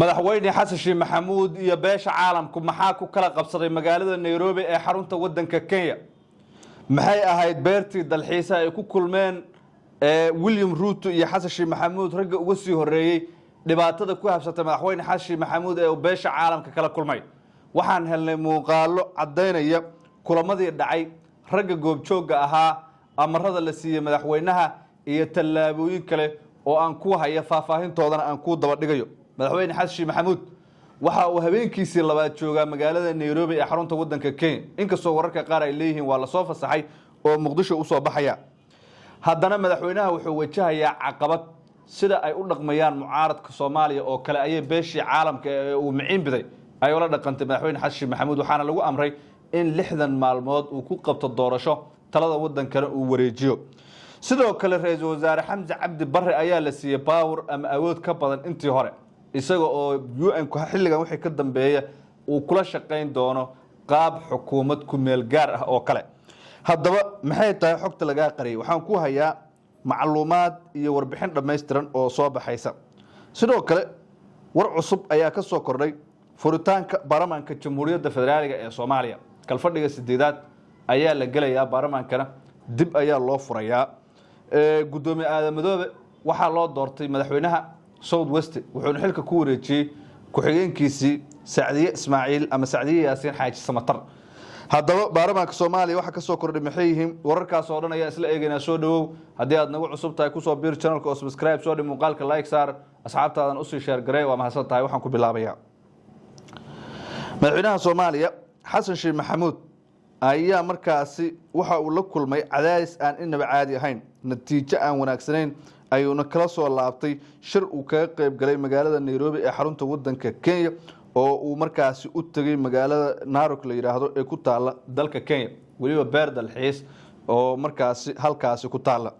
madaxweyne xasan sheekh maxamuud iyo beesha caalamku maxaa ku kala qabsaday magaalada Nairobi ee xarunta wadanka Kenya maxay ahayd beertii dalxiisa ay ku kulmeen William Ruto iyo xasan sheekh maxamuud ragga uga sii horeeyay dhibaatada ku habsatay madaxweyne xasan sheekh maxamuud ee beesha caalamka kala kulmay waxaan helnay muuqaalo cadeynaya kulamadii dhacay ragga goobjooga ahaa amarada la siiyay madaxweynaha iyo tallaabooyin kale oo aan ku haya faahfaahintoodana aan ku daba dhigayo madaxweyne xasan sheekh maxamuud waxa uu habeenkiisii labaad joogaa magaalada Nairobi ee xarunta wadanka Kenya inkastoo wararka qaar ay leeyihiin waa la soo fasaxay oo Muqdisho u soo baxaya haddana madaxweynaha wuxuu wajahayaa caqabad sida ay u dhaqmayaan mucaaradka Soomaaliya oo kale ay beeshii caalamka ee uu miciin biday ay wala dhaqantay madaxweyne xasan sheekh maxamuud waxaana lagu amray in 60 maalmood uu ku qabto doorasho talada wadankana uu wareejiyo sidoo kale ra'iisul wasaare Xamza Cabdi Barre ayaa la siiyay power ama awood ka badan intii hore isaga oo UN ku xilligan wixii ka dambeeya uu kula shaqeyn doono qaab xukuumad ku meel gaar ah oo kale haddaba maxay tahay xogta laga qariyay waxaan ku hayaa macluumaad iyo warbixin dhameystiran oo soo baxaysa sidoo kale war cusub ayaa ka soo kordhay furitaanka baarlamaanka Jamhuuriyadda Federaalka ee Soomaaliya kalfadhiga 8aad ayaa la gelayaa baarlamaankana dib ayaa loo furayaa gudoomiye Aadan Madoobe waxa loo doortay madaxweynaha South West wuxuu xilka ku wareejiyay ku-xigeenkiisii Saacdiye Ismaaciil ama Saacdiye Yaasiin Xaaji Samatar haddaba baarlamaanka Soomaaliya waxa ka soo kordhay maxay yihiin wararkaas oo dhan ayaa isla eegaynaa soo dhawow haddii aad nagu cusub tahay ku soo biir channelka oo subscribe soo dhig muuqaalka like saar asxaabtaadan u sii share garee waa mahadsan tahay waxaan ku bilaabayaa madaxweynaha Soomaaliya xasan sheekh maxamuud ayaa markaasi waxa uu la kulmay cadaadis aan inaba caadi ahayn natiijo aan wanaagsanayn ayuuna kala soo laabtay shir uu kaga qayb galay magaalada Nairobi ee xarunta wadanka Kenya oo uu markaasi u tagay magaalada Narok la yiraahdo ee ku taala dalka Kenya waliba beer dalxiis oo markaasi halkaasi ku taala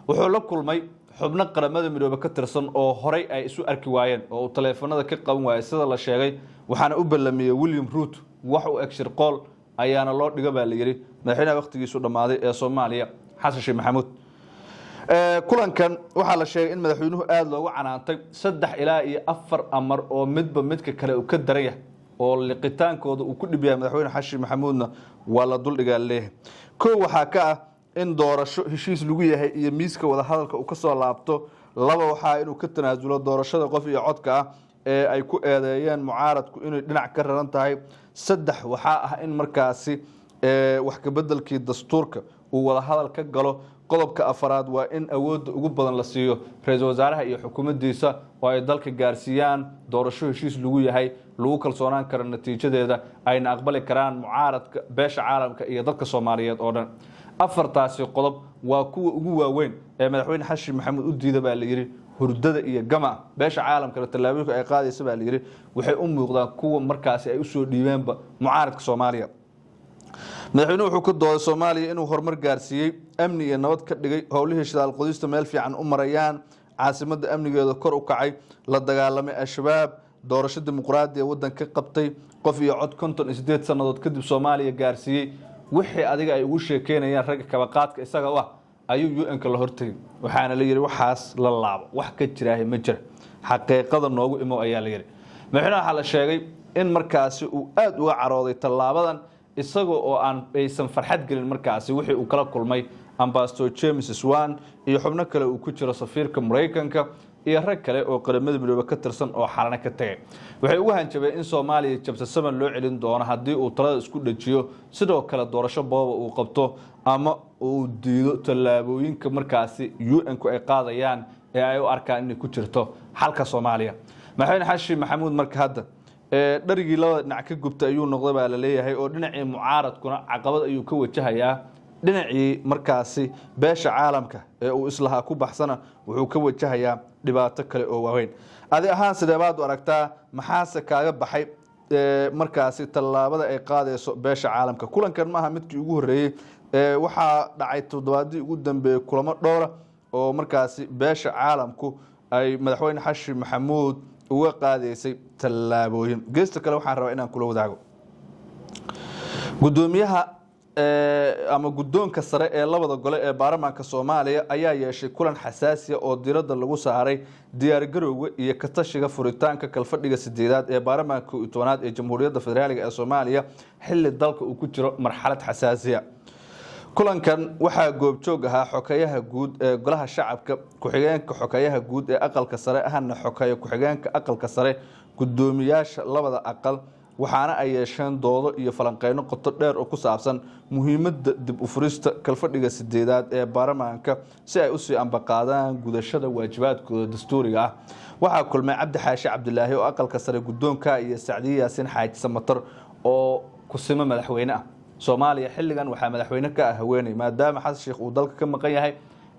wuxuu la kulmay xubno qaramada midoobe ka tirsan oo horay ay isu arki waayeen oo taleefanada ka qaban waayay sida la sheegay waxaana u ballamiyay William Ruto wax uu egshir qool ayaana loo dhiga baa la yiri madaxweynaha waqtigiisu dhamaaday ee Soomaaliya xasan sheekh maxamuud kulankan waxa la sheegay in madaxweynuhu aad loogu canaantay 3 ilaa 4 amar oo midba midka kale uu ka daran yahay oo liqitaankooda uu ku dhibiyay madaxweyne xasan sheekh maxamuudna waa la dul dhigaa leeyahay koow waxa ka ah in doorasho heshiis lagu yahay iyo miiska wada hadalka uu ka soo laabto laba waxa inuu ka tanaasulo doorashada qof iyo codka ah ee ay ku eedeeyeen mucaaradku inay dhinac ka raran tahay saddex waxa ah in markaasi wax ka bedelkii dastuurka uu wada hadal ka galo qodobka afraad waa in awoodda ugu badan la siiyo ra'iisul wasaaraha iyo xukuumaddiisa oo ay dalka gaarsiiyaan doorasho heshiis lagu yahay lagu kalsoonaan karo natiijadeeda ayna aqbali karaan mucaaradka beesha caalamka iyo dadka Soomaaliyeed oo dhan afartaasi qodob waa kuwa ugu waaweyn ee madaxweyne xasan sheekh maxamuud u diiday baa la yiri hurdada iyo gama beesha caalamka tallaabooyinka ay qaadayso baa la yiri waxay u muuqdaan kuwa markaasi ay u soo dhiibeenba mucaaradka Soomaaliya madaxweynuhu wuxuu ka dooday Soomaaliya inuu horumar gaarsiiyay amni iyo nabad ka dhigay howlihii shidaal qodista meel fiican u marayaan caasimadda amnigeeda kor u kacay la dagaalamay al-shabaab doorasho dimuqraadi ah wadanka qabtay qof iyo cod 58 sanadood kadib Soomaaliya gaarsiiyay wixii adiga ay ugu sheekeynayaan rag kaba qaadka isaga ah ayuu UN-ka la hortay waxaana la yiri waxaas la laabo wax ka jiraahay ma jira xaqiiqada noogu imo ayaa la yiri madaxweynaha waxa la sheegay in markaasi uu aad uga carooday tallaabadan isagoo oo aan aysan farxad gelin markaasi wixii uu kala kulmay ambassador James Swan iyo xubno kale uu ku jiro safiirka Mareykanka iyo rag kale oo qaramada midoobe ka tirsan oo xalana ka tagay waxay ugu hanjabeen in Soomaaliya jabsasaman loo celin doono haddii uu talada isku dhajiyo sidoo kale doorasho booba uu qabto ama uu diido tallaabooyinka markaasi UN-ku ay qaadayaan ee ay u arkaan inay ku jirto xalka Soomaaliya madaxweyne xasan sheekh maxamuud marka hadda dharigii labada dhinac ka gubtay ayuu noqday baa la leeyahay oo dhinacii mucaaradkuna caqabad ayuu ka wajahayaa dhinacii markaasi beesha caalamka ee uu islaha ku baxsana wuxuu ka wajahayaa dhibaato kale oo waaweyn adi ahaan sidee baad u aragtaa maxaase kaaga baxay markaasi tallaabada ay qaadayso beesha caalamka kulankan maaha midkii ugu horeeyay waxaa dhacay toddobaadii ugu dambeeyay kulamo dhowr oo markaasi beesha caalamku ay madaxweyne xasan sheekh maxamuud uga qaadaysay tallaabooyin geesta kale waxaan rabaa inaan kula wadaago gudoomiyaha ama guddoonka sare ee labada gole ee baarlamaanka Soomaaliya ayaa yeeshay kulan xasaasi ah oo diiradda lagu saaray diyaar garowga iyo ka tashiga furitaanka kalfadhiga 8aad ee baarlamaanka 12aad ee Jamhuuriyadda Federaalka ee Soomaaliya xilli dalka uu ku jiro marxalad xasaasi ah. kulankan waxaa goobjoog ahaa xokayaha guud ee golaha shacabka, ku-xigeenka xokayaha guud ee aqalka sare ahna xokaya ku-xigeenka aqalka sare, gudoomiyaasha labada aqal, waxaana ay yeesheen doodo iyo falanqeyno qoto dheer oo ku saabsan muhiimadda dib u furista kalfadhiga 8aad ee baarlamaanka si ay u sii ambaqaadaan gudashada waajibaadkooda dastuuriga ah. waxaa kulmay Cabdi Xaashi Cabdilaahi oo aqalka sare guddoonka iyo Sacdiye Yaasin Xaaji Samatar oo kusimo madaxweyne ah. Soomaaliya xilligan waxaa madaxweyne ka ah haweeney maadaama Xasan Sheekh uu dalka ka maqan yahay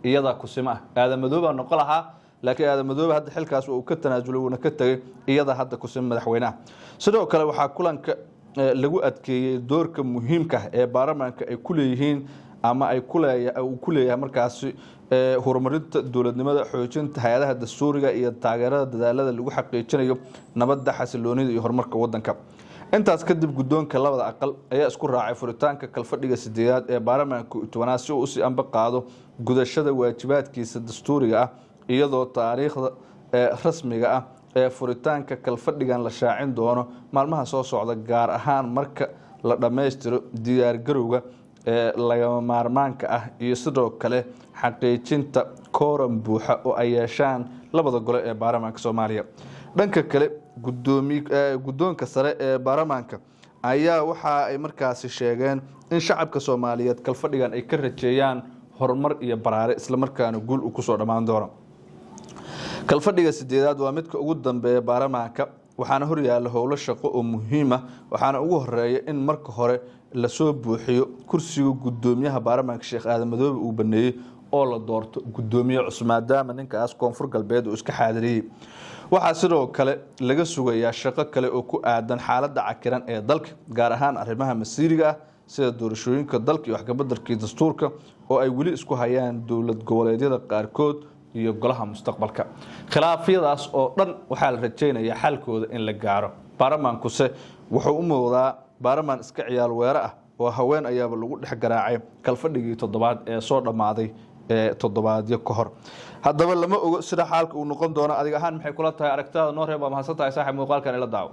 iyada kusimo ah. Aadan Madoobe noqon lahaa laakiin Aadan Madoobe hadda xilkaas uu ka tanaasulay uu ka tagay iyada hadda kusimo madaxweynaha. sidoo kale waxaa kulanka lagu adkeeyay doorka muhiimka ah ee baarlamaanka ay ku leeyihiin ama ay ku leeyahay markaas horumarinta dawladnimada, xoojinta hay'adaha dastuuriga iyo taageerada dadaalada lagu xaqiijinayo nabadda, xasiloonida iyo horumarka wadanka. intaas kadib guddoonka labada aqal ayaa isku raacay furitaanka kalfadhiga 8aad ee baarlamaanka 12aad si uu u sii ambaqaado gudashada waajibaadkiisa dastuuriga ah, iyadoo taariikhda rasmiga ah ee furitaanka kalfadhigan la shaacin doono maalmaha soo socda, gaar ahaan marka la dhammaystiro diyaar garowga lagama maarmaanka ah iyo sidoo kale xaqiijinta kooram buuxa oo ay yeeshaan labada gole ee baarlamaanka Soomaaliya. dhanka kale guddoonka sare ee baarlamaanka ayaa waxa ay markaasi sheegeen in shacabka Soomaaliyeed kalfadhigan ay ka rajeeyaan horumar iyo baraare isla markaana guul u ku soo dhamaan doono. kalfadhiga 8aad waa midka ugu dambeeya baarlamaanka, waxaana hor yaalla howlo shaqo oo muhiim ah. waxaana ugu horeeya in marka hore la soo buuxiyo kursiga gudoomiyaha baarlamaanka Sheekh Aadan Madoobe uu baneeyay oo la doorto gudoomiye cusub maadaama ninkaas koonfur galbeed uu iska xaadiriyay. waxaa sidoo kale laga sugayaa shaqo kale oo ku aadan xaaladda cakiran ee dalka, gaar ahaan arrimaha masiiriga ah sida doorashooyinka dalka iyo wax ka beddelka dastuurka oo ay weli isku hayaan dowlad goboleedyada qaarkood iyo golaha mustaqbalka. khilaafyadaas oo dhan waxaa la rajaynayaa xalkooda in la gaaro. baarlamaankuse wuxuu u muuqdaa baarlamaan iska ciyaal weero ah oo haween ayaaba lagu dhex garaacay kalfadhigii 7aad ee soo dhammaaday toddobaadyo ka hor. haddaba lama ogo sida xaalka uu noqon doono. adiga ahaan maxay kula tahay aragtida noo reeb? waa mahadsantahay saaxiib muuqaalkan ila daawo.